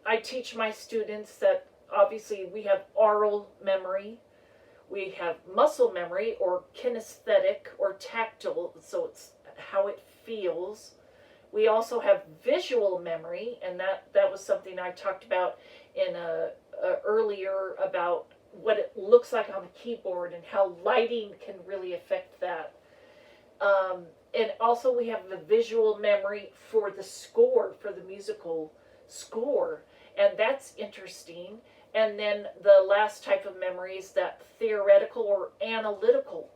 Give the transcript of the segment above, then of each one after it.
I teach my students that obviously we have oral memory, we have muscle memory or kinesthetic or tactile, so it's how it feels. We also have visual memory, and that was something I talked about in earlier about what it looks like on the keyboard and how lighting can really affect that. And also we have the visual memory for the score, for the musical score, and that's interesting. And then the last type of memory is that theoretical or analytical.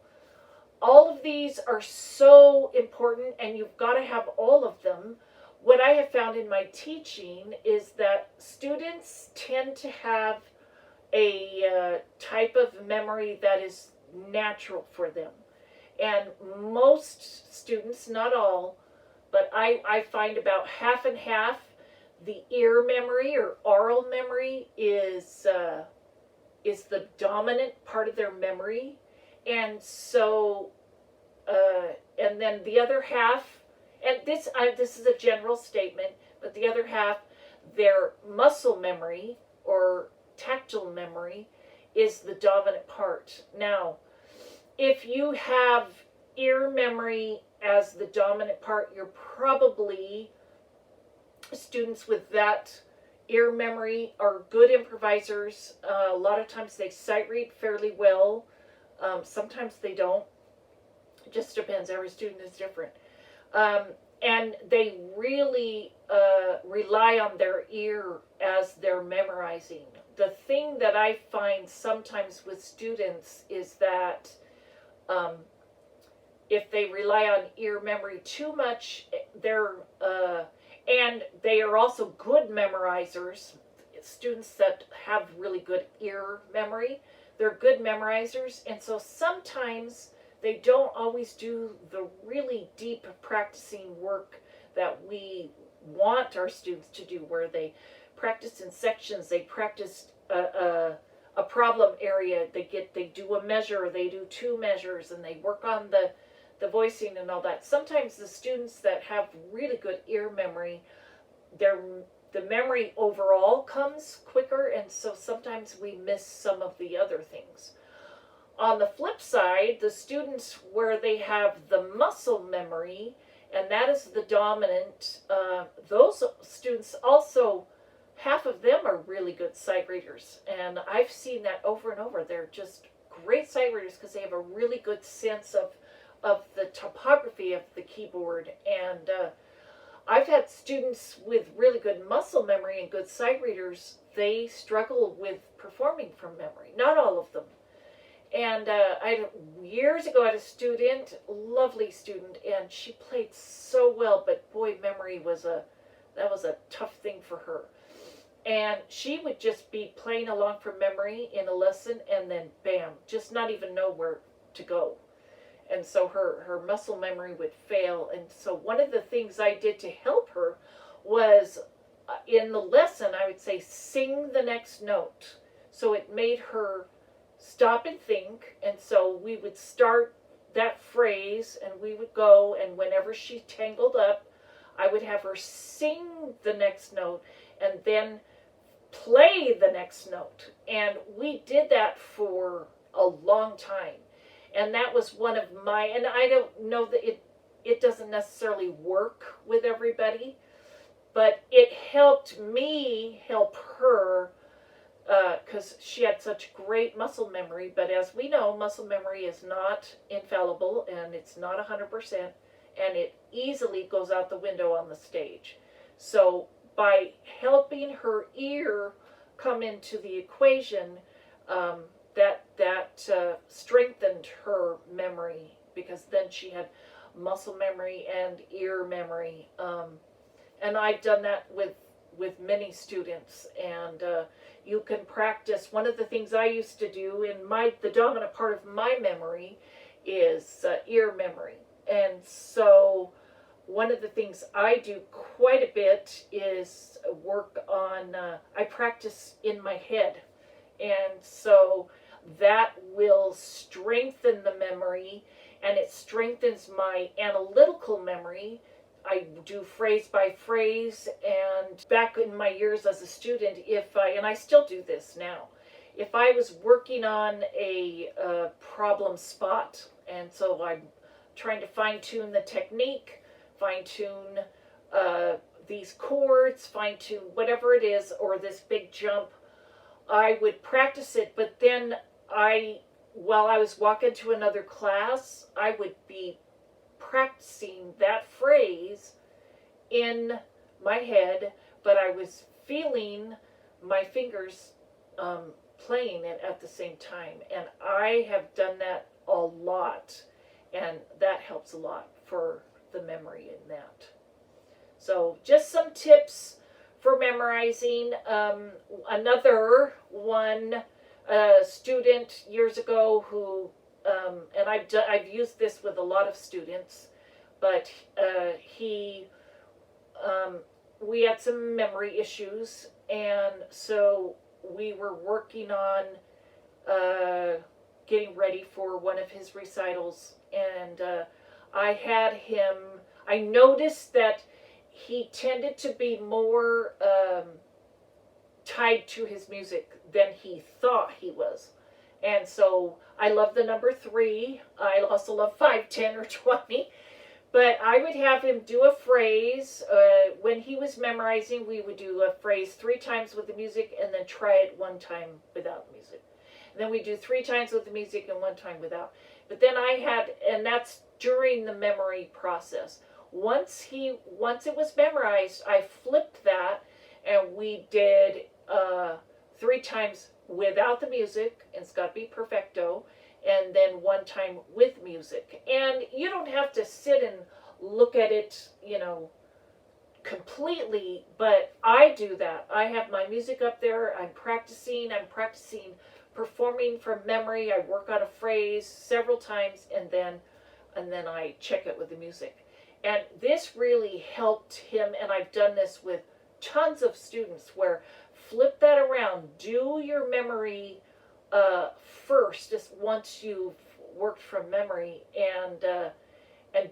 All of these are so important, and you've got to have all of them. What I have found in my teaching is that students tend to have a type of memory that is natural for them. And most students, not all, but I find about half and half, the ear memory or oral memory is the dominant part of their memory. And so, and then the other half, and this is a general statement, but the other half, their muscle memory or tactile memory is the dominant part. Now, if you have ear memory as the dominant part, you're probably, students with that ear memory are good improvisers. A lot of times they sight read fairly well. Sometimes they don't. It just depends. Every student is different. And they really rely on their ear as they're memorizing. The thing that I find sometimes with students is that if they rely on ear memory too much, and they are also good memorizers. Students that have really good ear memory, they're good memorizers, and so sometimes they don't always do the really deep practicing work that we want our students to do, where they practice in sections, they practice a problem area, they do a measure, they do two measures, and they work on the voicing and all that. Sometimes the students that have really good ear memory, the memory overall comes quicker, and so sometimes we miss some of the other things. On the flip side, the students where they have the muscle memory, and that is the dominant, those students also, half of them are really good sight readers, and I've seen that over and over. They're just great sight readers because they have a really good sense of the topography of the keyboard. And I've had students with really good muscle memory and good sight readers. They struggle with performing from memory. Not all of them. And years ago I had a student, lovely student, and she played so well, but boy, memory was a tough thing for her. And she would just be playing along from memory in a lesson, and then bam, just not even know where to go. And so her muscle memory would fail. And so one of the things I did to help her was in the lesson, I would say, sing the next note. So it made her stop and think. And so we would start that phrase and we would go, and whenever she tangled up, I would have her sing the next note and then play the next note. And we did that for a long time. And that was one of my, and I don't know that it doesn't necessarily work with everybody, but it helped me help her because she had such great muscle memory. But as we know, muscle memory is not infallible, and it's not 100%, and it easily goes out the window on the stage. So by helping her ear come into the equation, that strengthened her memory, because then she had muscle memory and ear memory. And I've done that with many students, and you can practice. One of the things I used to do in the dominant part of my memory is ear memory. And so one of the things I do quite a bit is work on, I practice in my head. And so that will strengthen the memory, and it strengthens my analytical memory. I do phrase by phrase, and back in my years as a student, and I still do this now, if I was working on a problem spot, and so I'm trying to fine-tune the technique, fine-tune these chords, fine-tune whatever it is, or this big jump, I would practice it, but then while I was walking to another class, I would be practicing that phrase in my head, but I was feeling my fingers playing it at the same time. And I have done that a lot, and that helps a lot for the memory in that. So just some tips for memorizing. Another one, student years ago who, and I've used this with a lot of students, but we had some memory issues, and so we were working on getting ready for one of his recitals, and I noticed that he tended to be more tied to his music than he thought he was. And so I love the number 3. I also love 5, 10, or 20. But I would have him do a phrase. When he was memorizing, we would do a phrase 3 times with the music and then try it 1 time without the music. And then we do 3 times with the music and 1 time without. But then and that's during the memory process. Once it was memorized, I flipped that, and we did 3 times without the music, and it's got to be perfecto, and then 1 time with music. And you don't have to sit and look at it, completely, but I do that. I have my music up there, I'm practicing performing from memory. I work on a phrase several times, and then I check it with the music. And this really helped him, and I've done this with tons of students, where flip that around. Do your memory first, just once you've worked from memory, and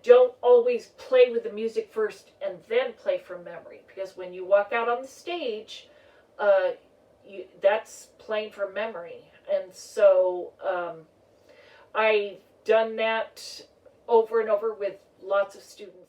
don't always play with the music first and then play from memory, because when you walk out on the stage, that's playing from memory. And so I've done that over and over with lots of students.